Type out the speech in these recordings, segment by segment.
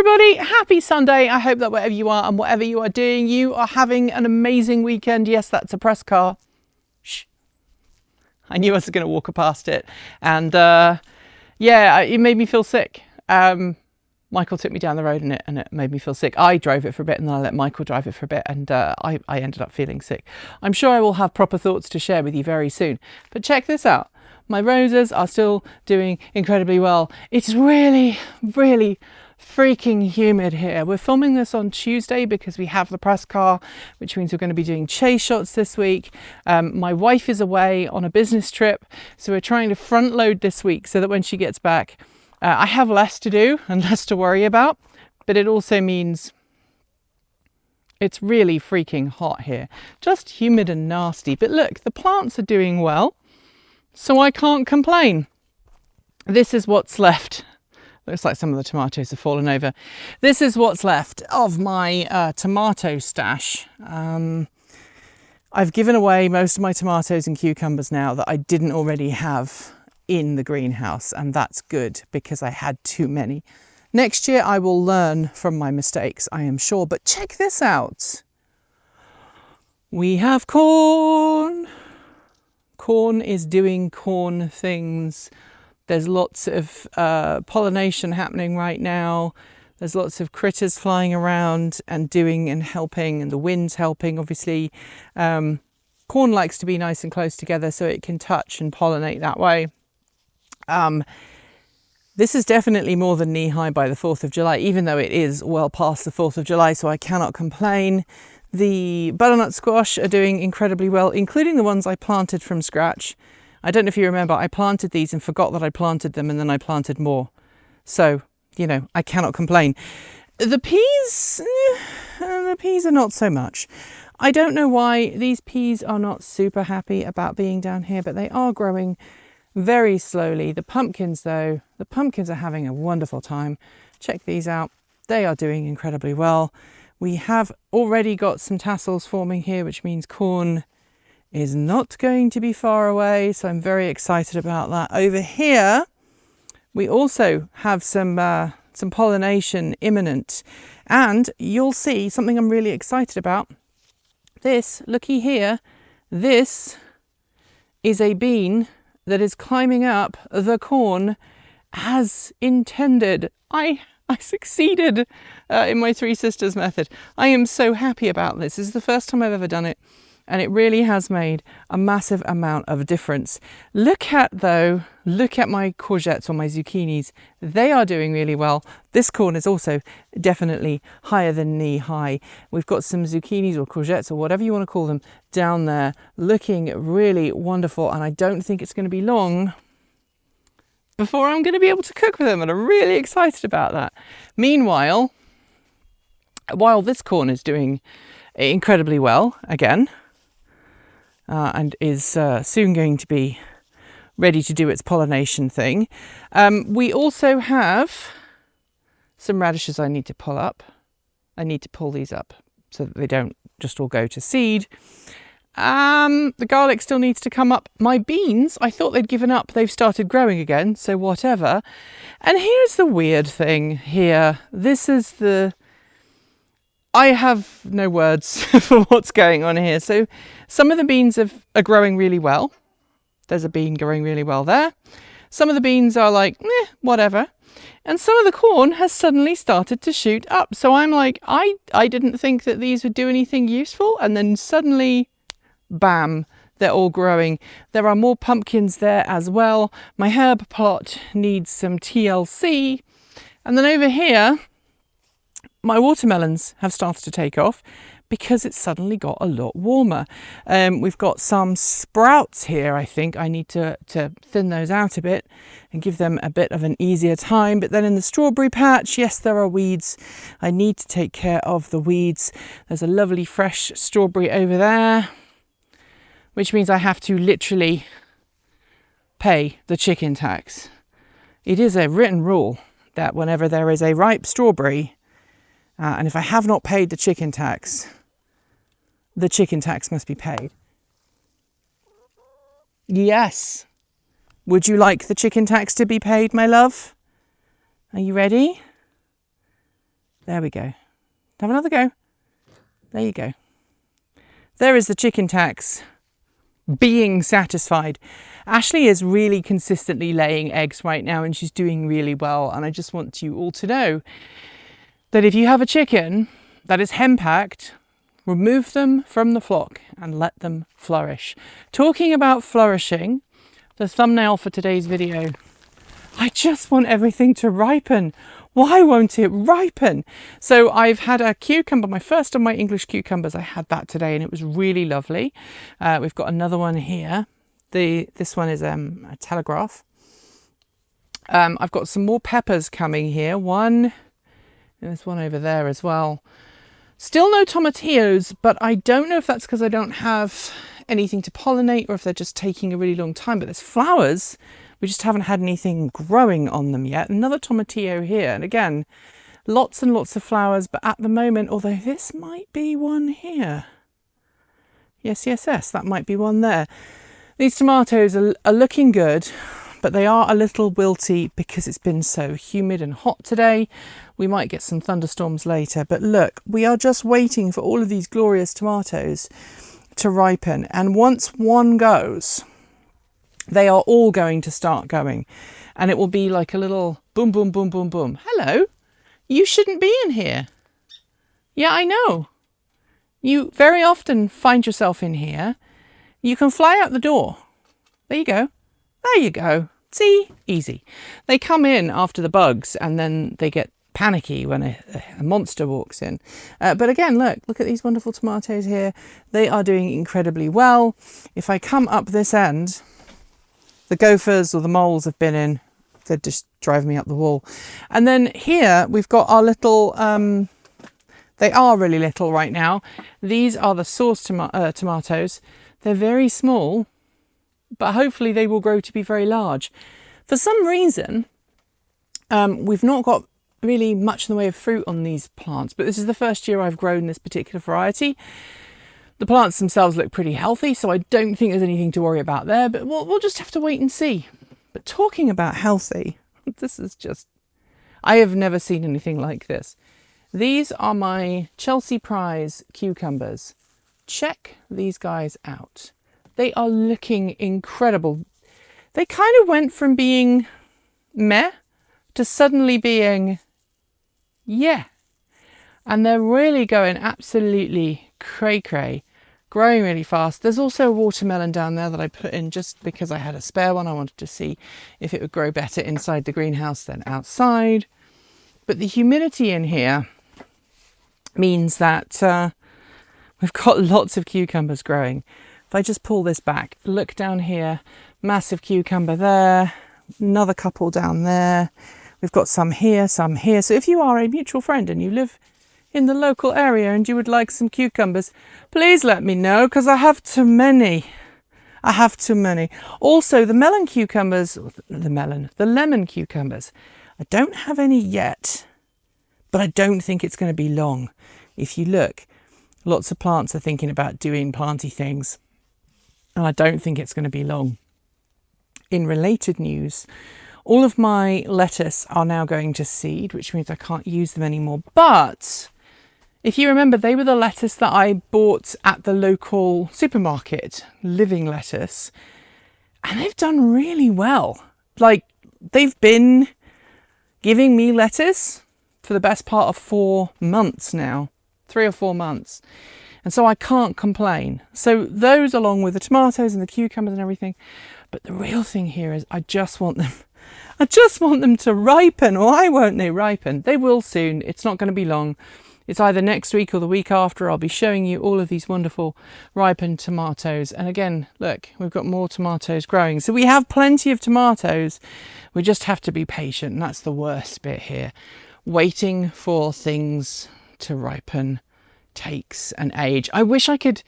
everybody, happy Sunday. I hope that wherever you are and whatever you are doing, you are having an amazing weekend. Yes, that's a press car. Shh. I knew I was going to walk past it. And yeah, it made me feel sick. Michael took me down the road and it made me feel sick. I drove it for a bit and then I let Michael drive it for a bit, and I ended up feeling sick. I'm sure I will have proper thoughts to share with you very soon. But check this out. My roses are still doing incredibly well. It's really, really freaking humid here. We're filming this on Tuesday because we have the press car, which means we're going to be doing chase shots this week. My wife is away on a business trip, so we're trying to front load this week so that when she gets back, I have less to do and less to worry about. But it also means it's really freaking hot here. Just humid and nasty. But look, the plants are doing well, so I can't complain. This is what's left. Looks like some of the tomatoes have fallen over. This is what's left of my tomato stash. I've given away most of my tomatoes and cucumbers now that I didn't already have in the greenhouse, and that's good because I had too many. Next year I will learn from my mistakes, I am sure. But check this out. We have corn. Corn is doing corn things. There's lots of pollination happening right now. There's lots of critters flying around and doing and helping, and the wind's helping, obviously. Corn likes to be nice and close together so it can touch and pollinate that way. This is definitely more than knee-high by the 4th of July, even though it is well past the 4th of July, so I cannot complain. The butternut squash are doing incredibly well, including the ones I planted from scratch. I don't know if you remember, I planted these and forgot that I planted them, and then I planted more. So, you know, I cannot complain. The peas are not so much. I don't know why these peas are not super happy about being down here, but they are growing very slowly. The pumpkins, though, the pumpkins are having a wonderful time. Check these out. They are doing incredibly well. We have already got some tassels forming here, which means corn is not going to be far away. So I'm very excited about that. Over here, we also have some pollination imminent. And you'll see something I'm really excited about. This, looky here, this is a bean that is climbing up the corn as intended. I succeeded in my Three Sisters method. I am so happy about this. This is the first time I've ever done it, and it really has made a massive amount of difference. Look at my courgettes or my zucchinis. They are doing really well. This corn is also definitely higher than knee high. We've got some zucchinis or courgettes or whatever you want to call them down there looking really wonderful, and I don't think it's going to be long before I'm going to be able to cook with them, and I'm really excited about that. Meanwhile, while this corn is doing incredibly well again, and is soon going to be ready to do its pollination thing, we also have some radishes I need to pull up. I need to pull these up so that they don't just all go to seed. The garlic still needs to come up. My beans, I thought they'd given up. They've started growing again, so whatever. And here's the weird thing here. This is I have no words for what's going on here. So some of the beans are growing really well. There's a bean growing really well there. Some of the beans are like, whatever. And some of the corn has suddenly started to shoot up. So I'm like, I didn't think that these would do anything useful. And then suddenly, bam, they're all growing. There are more pumpkins there as well. My herb plot needs some TLC. And then over here, my watermelons have started to take off because it's suddenly got a lot warmer. We've got some sprouts here. I think I need to thin those out a bit and give them a bit of an easier time. But then in the strawberry patch, yes, there are weeds. I need to take care of the weeds. There's a lovely fresh strawberry over there, which means I have to literally pay the chicken tax. It is a written rule that whenever there is a ripe strawberry, and if I have not paid the chicken tax must be paid. Yes. Would you like the chicken tax to be paid, my love? Are you ready? There we go. Have another go. There you go. There is the chicken tax being satisfied. Ashley is really consistently laying eggs right now, and she's doing really well. And I just want you all to know that if you have a chicken that is henpacked, remove them from the flock and let them flourish. Talking about flourishing, the thumbnail for today's video, I just want everything to ripen. Why won't it ripen? So I've had a cucumber, my first of my English cucumbers. I had that today and it was really lovely. We've got another one here. This one is a telegraph. I've got some more peppers coming here. There's one over there as well. Still no tomatillos, but I don't know if that's because I don't have anything to pollinate or if they're just taking a really long time. But there's flowers. We just haven't had anything growing on them yet. Another tomatillo here. And again, lots and lots of flowers. But at the moment, although this might be one here. Yes, that might be one there. These tomatoes are looking good, but they are a little wilty because it's been so humid and hot today. We might get some thunderstorms later. But look, we are just waiting for all of these glorious tomatoes to ripen. And once one goes, they are all going to start going. And it will be like a little boom, boom, boom, boom, boom. Hello, you shouldn't be in here. Yeah, I know. You very often find yourself in here. You can fly out the door. There you go. There you go. See? Easy. They come in after the bugs and then they get panicky when a monster walks in. But again, look at these wonderful tomatoes here. They are doing incredibly well. If I come up this end, the gophers or the moles have been in. They're just driving me up the wall. And then here we've got our little, they are really little right now. These are the sauce tomatoes. They're very small, but hopefully they will grow to be very large. For some reason, we've not got really much in the way of fruit on these plants, but this is the first year I've grown this particular variety. The plants themselves look pretty healthy, so I don't think there's anything to worry about there, but we'll just have to wait and see. But talking about healthy, this is just, I have never seen anything like this. These are my Chelsea Prize cucumbers. Check these guys out. They are looking incredible. They kind of went from being meh to suddenly being yeah. And they're really going absolutely cray-cray, growing really fast. There's also a watermelon down there that I put in just because I had a spare one. I wanted to see if it would grow better inside the greenhouse than outside. But the humidity in here means that we've got lots of cucumbers growing. If I just pull this back, look down here, massive cucumber there, another couple down there. We've got some here, some here. So if you are a mutual friend and you live in the local area and you would like some cucumbers, please let me know because I have too many. I have too many. Also, the lemon cucumbers, I don't have any yet, but I don't think it's going to be long. If you look, lots of plants are thinking about doing planty things, and I don't think it's going to be long. In related news, all of my lettuce are now going to seed, which means I can't use them anymore. But if you remember, they were the lettuce that I bought at the local supermarket, living lettuce, and they've done really well. Like, they've been giving me lettuce for the best part of 4 months now, 3 or 4 months. And so I can't complain. So those, along with the tomatoes and the cucumbers and everything. But the real thing here is I just want them to ripen. Why won't they ripen? They will soon. It's not going to be long. It's either next week or the week after. I'll be showing you all of these wonderful ripened tomatoes. And again, look, we've got more tomatoes growing. So we have plenty of tomatoes. We just have to be patient. And that's the worst bit here. Waiting for things to ripen takes an age. I wish I could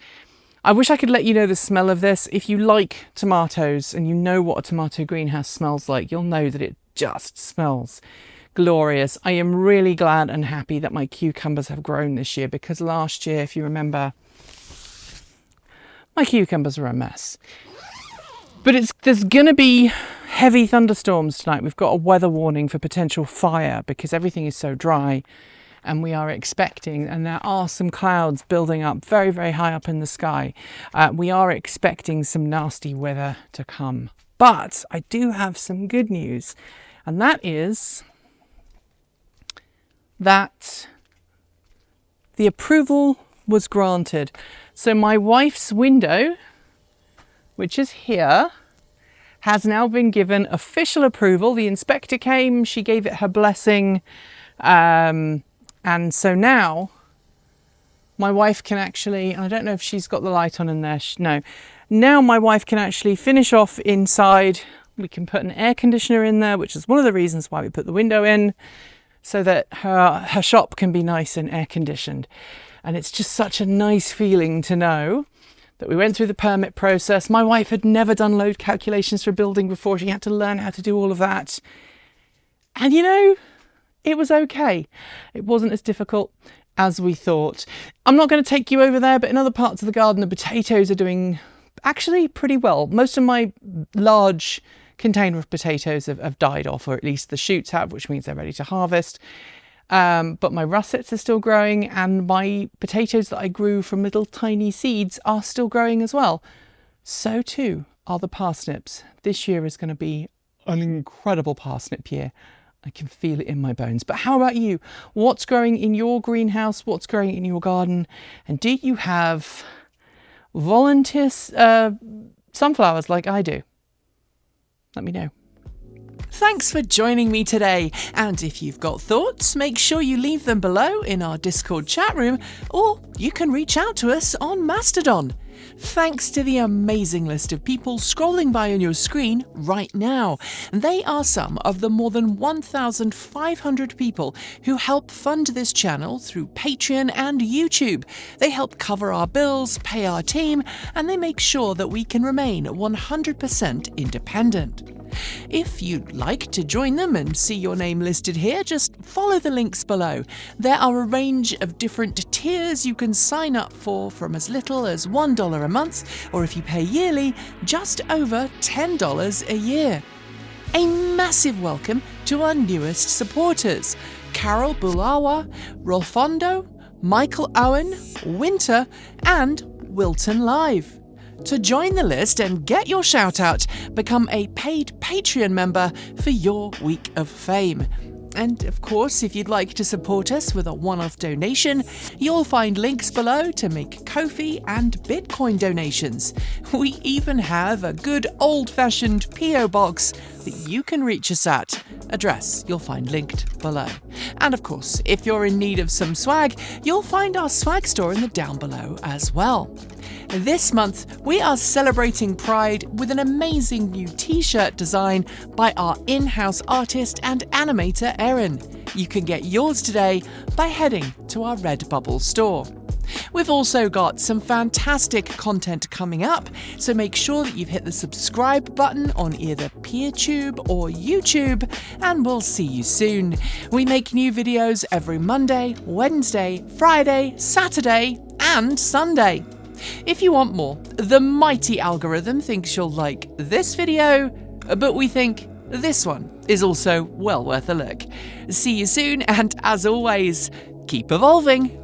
let you know the smell of this. If you like tomatoes and you know what a tomato greenhouse smells like, you'll know that it just smells glorious. I am really glad and happy that my cucumbers have grown this year, because last year, if you remember, my cucumbers were a mess. But there's going to be heavy thunderstorms tonight. We've got a weather warning for potential fire because everything is so dry. and we are expecting, and there are some clouds building up very, very high up in the sky. We are expecting some nasty weather to come. But I do have some good news, and that is that the approval was granted. So my wife's window, which is here, has now been given official approval. The inspector came, she gave it her blessing, and so now my wife can actually, I don't know if she's got the light on in there, no. Now my wife can actually finish off inside. We can put an air conditioner in there, which is one of the reasons why we put the window in, so that her shop can be nice and air conditioned. And it's just such a nice feeling to know that we went through the permit process. My wife had never done load calculations for a building before. She had to learn how to do all of that. And you know, it was okay. It wasn't as difficult as we thought. I'm not going to take you over there, but in other parts of the garden, the potatoes are doing actually pretty well. Most of my large container of potatoes have died off, or at least the shoots have, which means they're ready to harvest. But my russets are still growing, and my potatoes that I grew from little tiny seeds are still growing as well. So too are the parsnips. This year is going to be an incredible parsnip year. I can feel it in my bones. But how about you? What's growing in your greenhouse? What's growing in your garden? And do you have volunteer sunflowers like I do? Let me know. Thanks for joining me today, and if you've got thoughts, make sure you leave them below in our Discord chat room, or you can reach out to us on Mastodon. Thanks to the amazing list of people scrolling by on your screen right now. They are some of the more than 1,500 people who help fund this channel through Patreon and YouTube. They help cover our bills, pay our team, and they make sure that we can remain 100% independent. If you'd like to join them and see your name listed here, just follow the links below. There are a range of different tiers you can sign up for, from as little as $1 a month, or if you pay yearly, just over $10 a year. A massive welcome to our newest supporters: Carol Bulawa, Rolfondo, Michael Owen, Winter, and Wilton Live. To join the list and get your shout out, become a paid Patreon member for your week of fame. And of course, if you'd like to support us with a one-off donation, you'll find links below to make Ko-fi and Bitcoin donations. We even have a good old-fashioned PO box that you can reach us at. Address you'll find linked below. And of course, if you're in need of some swag, you'll find our swag store in the down below as well. This month, we are celebrating Pride with an amazing new t-shirt design by our in-house artist and animator, Erin. You can get yours today by heading to our Redbubble store. We've also got some fantastic content coming up, so make sure that you've hit the subscribe button on either PeerTube or YouTube, and we'll see you soon. We make new videos every Monday, Wednesday, Friday, Saturday, and Sunday. If you want more, the mighty algorithm thinks you'll like this video, but we think this one is also well worth a look. See you soon, and as always, keep evolving.